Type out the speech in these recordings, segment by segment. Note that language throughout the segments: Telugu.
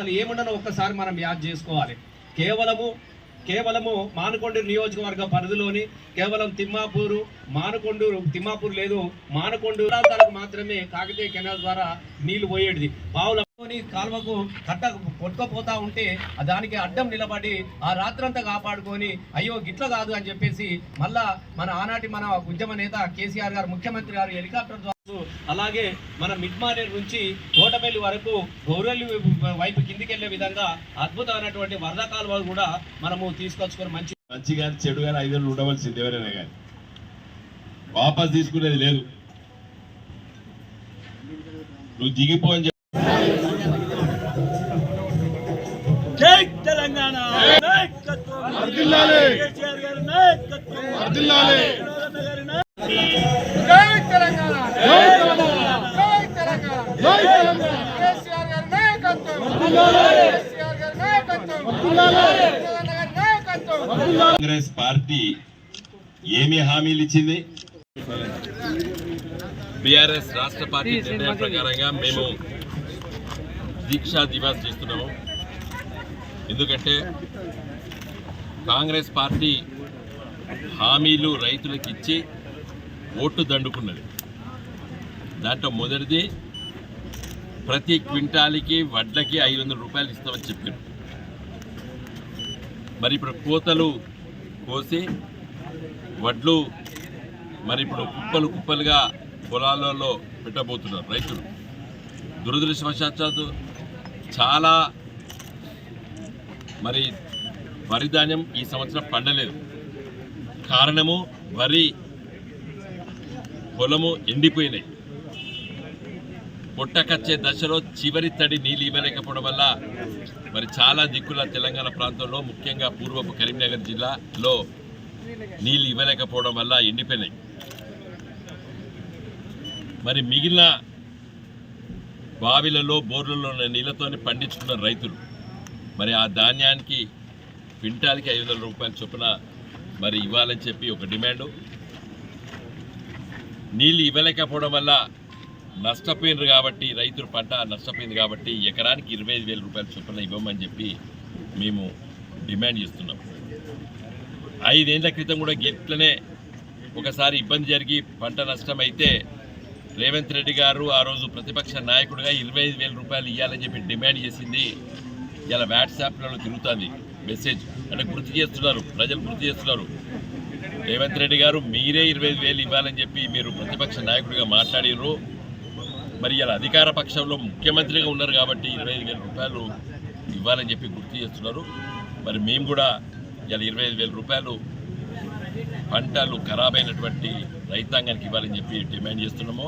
అసలు ఏముండనో ఒక్కసారి మనం యాద్ చేసుకోవాలి. కేవలము మానకొండూరు నియోజకవర్గ పరిధిలోని కేవలం తిమ్మాపూర్ లేదు, మానకొండూరు ప్రాంతాలకు మాత్రమే కాకతీయ కెనాల్ ద్వారా నీళ్లు పోయేది. బావులలోని కాలువకు కొట్టుకపోతా ఉంటే దానికి అడ్డం నిలబడి ఆ రాత్రంతా కాపాడుకొని అయ్యో గిట్ల కాదు అని చెప్పేసి మళ్ళా మన ఉద్యమ నేత కేసీఆర్ గారు, ముఖ్యమంత్రి గారు హెలికాప్టర్ ద్వారా, అలాగే మన మిడ్మానేర్ నుంచి తోటపల్లి వరకు గౌరెల్లి వైపు కిందికెళ్లే విధంగా అద్భుతమైనటువంటి వరద కాలువలు కూడా మనము తీసుకొచ్చుకొని మంచి కానీ చెడు కానీ 5 ఏళ్ళు ఉండవలసింది ఎవరైనా కానీ, వాపస్ తీసుకునేది లేదు. నువ్వు దిగిపో అని చెప్పి జై తెలంగాణ నాయకత్వం వర్ధిల్లాలి, కేసీఆర్ గారి నాయకత్వం వర్ధిల్లాలి, జై తెలంగాణ జై తెలంగాణ జై తెలంగాణ జై తెలంగాణ కేసీఆర్ గారి నాయకత్వం వర్ధిల్లాలి, కేసీఆర్ గారి నాయకత్వం వర్ధిల్లాలి, తెలంగాణ గారి నాయకత్వం వర్ధిల్లాలి. కాంగ్రెస్ పార్టీ ఏమి హామీలు ఇచ్చింది? బీఆర్ఎస్ రాష్ట్ర పార్టీ నిర్ణయం ప్రకారంగా మేము దీక్షా దివాస్ చేస్తున్నాము. ఎందుకంటే కాంగ్రెస్ పార్టీ హామీలు రైతులకు ఇచ్చి ఓట్లు దండుకున్నది. దాంట్లో మొదటిది ప్రతి క్వింటాల్కి వడ్లకి 500 రూపాయలు ఇస్తామని చెప్పారు. మరి ఇప్పుడు కోతలు కోసి వడ్లు మరి ఇప్పుడు కుప్పలుగా పొలాలలో పెట్టబోతున్నారు రైతులు. దురదృష్టవశాత్తు చాలా మరి వరి ధాన్యం ఈ సంవత్సరం పండలేదు. కారణము వరి పొలము ఎండిపోయినాయి. పొట్టకచ్చే దశలో చివరి తడి నీళ్ళు ఇవ్వలేకపోవడం వల్ల మరి చాలా దిక్కుల తెలంగాణ ప్రాంతంలో, ముఖ్యంగా పూర్వపు కరీంనగర్ జిల్లాలో నీళ్ళు ఇవ్వలేకపోవడం వల్ల ఎండిపోయినాయి. మరి మిగిలిన బావిలలో, బోర్లలో నీళ్ళతో పండించుకున్న రైతులు మరి ఆ ధాన్యానికి క్వింటాల్కి 500 రూపాయల చొప్పున మరి ఇవ్వాలని చెప్పి ఒక డిమాండు. నీళ్ళు ఇవ్వలేకపోవడం వల్ల నష్టపోయినారు కాబట్టి, రైతుల పంట నష్టపోయింది కాబట్టి ఎకరానికి 25,000 రూపాయల చొప్పున ఇవ్వమని చెప్పి మేము డిమాండ్ చేస్తున్నాం. 5 ఏళ్ల క్రితం కూడా గిట్లనే ఒకసారి ఇబ్బంది జరిగి పంట నష్టమైతే రేవంత్ రెడ్డి గారు ఆ రోజు ప్రతిపక్ష నాయకుడిగా 25,000 రూపాయలు ఇవ్వాలని చెప్పి డిమాండ్ చేసింది. ఇలా వాట్సాప్లలో తిరుగుతుంది మెసేజ్. అంటే గుర్తు చేస్తున్నారు, ప్రజలు గుర్తు చేస్తున్నారు. రేవంత్ రెడ్డి గారు మీరే 25,000 ఇవ్వాలని చెప్పి మీరు ప్రతిపక్ష నాయకుడిగా మాట్లాడినారు. మరి ఇలా అధికార పక్షంలో ముఖ్యమంత్రిగా ఉన్నారు కాబట్టి 25,000 రూపాయలు ఇవ్వాలని చెప్పి గుర్తు చేస్తున్నారు. మరి మేము కూడా ఇలా 25,000 రూపాయలు పంటలు ఖరాబ్ అయినటువంటి రైతాంగానికి ఇవ్వాలని చెప్పి డిమాండ్ చేస్తున్నాము.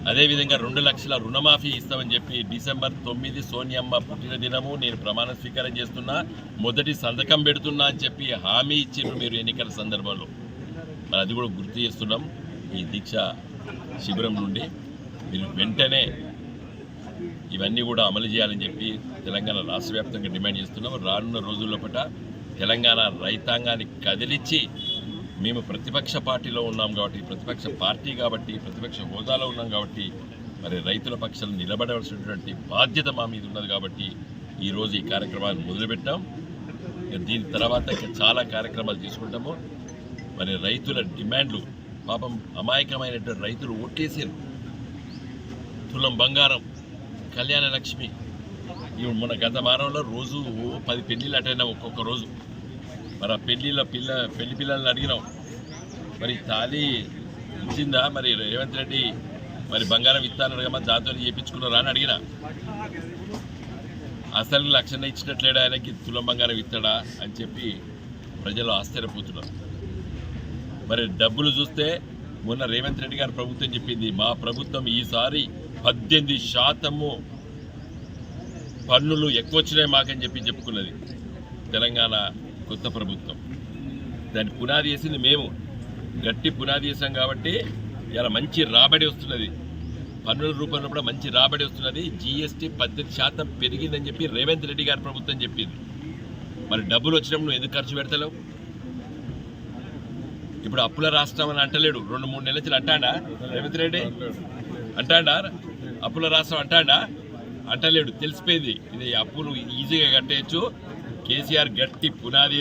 అదేవిధంగా 2 లక్షల రుణమాఫీ ఇస్తామని చెప్పి డిసెంబర్ 9 సోనియమ్మ పుట్టిన దినము, నేను ప్రమాణ స్వీకారం చేస్తున్నా, మొదటి సంతకం పెడుతున్నా అని చెప్పి హామీ ఇచ్చిండ్రు మీరు ఎన్నికల సందర్భంలో. మరి అది కూడా గుర్తు చేస్తున్నాం. ఈ దీక్ష శిబిరం నుండి మీరు వెంటనే ఇవన్నీ కూడా అమలు చేయాలని చెప్పి తెలంగాణ రాష్ట్ర వ్యాప్తంగా డిమాండ్ చేస్తున్నాం. రానున్న రోజుల్లో పట తెలంగాణ రైతాంగాన్ని కదిలించి, మేము ప్రతిపక్ష పార్టీలో ఉన్నాం కాబట్టి, ప్రతిపక్ష పార్టీ కాబట్టి, ప్రతిపక్ష హోదాలో ఉన్నాం కాబట్టి మరి రైతుల పక్షాలు నిలబడవలసినటువంటి బాధ్యత మా మీద ఉన్నది కాబట్టి ఈరోజు ఈ కార్యక్రమాన్ని మొదలుపెట్టాం. దీని తర్వాత ఇంకా చాలా కార్యక్రమాలు తీసుకుంటాము. మరి రైతుల డిమాండ్లు, పాపం అమాయకమైనటువంటి రైతులు ఓట్లేసారు. తులం బంగారం, కళ్యాణ లక్ష్మి, ఇవి మన గత వారంలో రోజు 10 పెళ్ళిళ్ళు అటైనా ఒక్కొక్క రోజు. మరి ఆ పెళ్లి పిల్లల్ని అడిగినాం, మరి తాళి ఇచ్చిందా, మరి రేవంత్ రెడ్డి మరి బంగారం ఇస్తానడుగా మరి దాంతో చేయించుకున్నారా అని అడిగినా. అసలు 1 లక్ష ఇచ్చినట్లేడా, ఆయనకి తులం బంగారం ఇస్తాడా అని చెప్పి ప్రజలు ఆశ్చర్యపోతున్నారు. మరి డబ్బులు చూస్తే మొన్న రేవంత్ రెడ్డి గారి ప్రభుత్వం చెప్పింది, మా ప్రభుత్వం ఈసారి 18% పన్నులు ఎక్కువ వచ్చినాయి మాకని చెప్పి చెప్పుకున్నది తెలంగాణ కొత్త ప్రభుత్వం. దాన్ని పునాది వేసింది మేము, గట్టి పునాది వేసాం కాబట్టి ఇలా మంచి రాబడి వస్తున్నది. పన్నుల రూపంలో కూడా మంచి రాబడి వస్తున్నది. GST 18% పెరిగిందని చెప్పి రేవంత్ రెడ్డి గారి ప్రభుత్వం చెప్పింది. మరి డబ్బులు వచ్చినప్పుడు నువ్వు ఎందుకు ఖర్చు పెడతలేవు? ఇప్పుడు అప్పుల రాష్ట్రం అని అంటలేడు, 2-3 నెలల నుంచి అంటాడా రేవంత్ రెడ్డి? అంటాడా అప్పుల రాష్ట్రం? అంటాడా? అంటలేడు, తెలిసిపోయింది ఇది అప్పులు ఈజీగా కట్టేయచ్చు. కేసీఆర్ గట్టి పునాది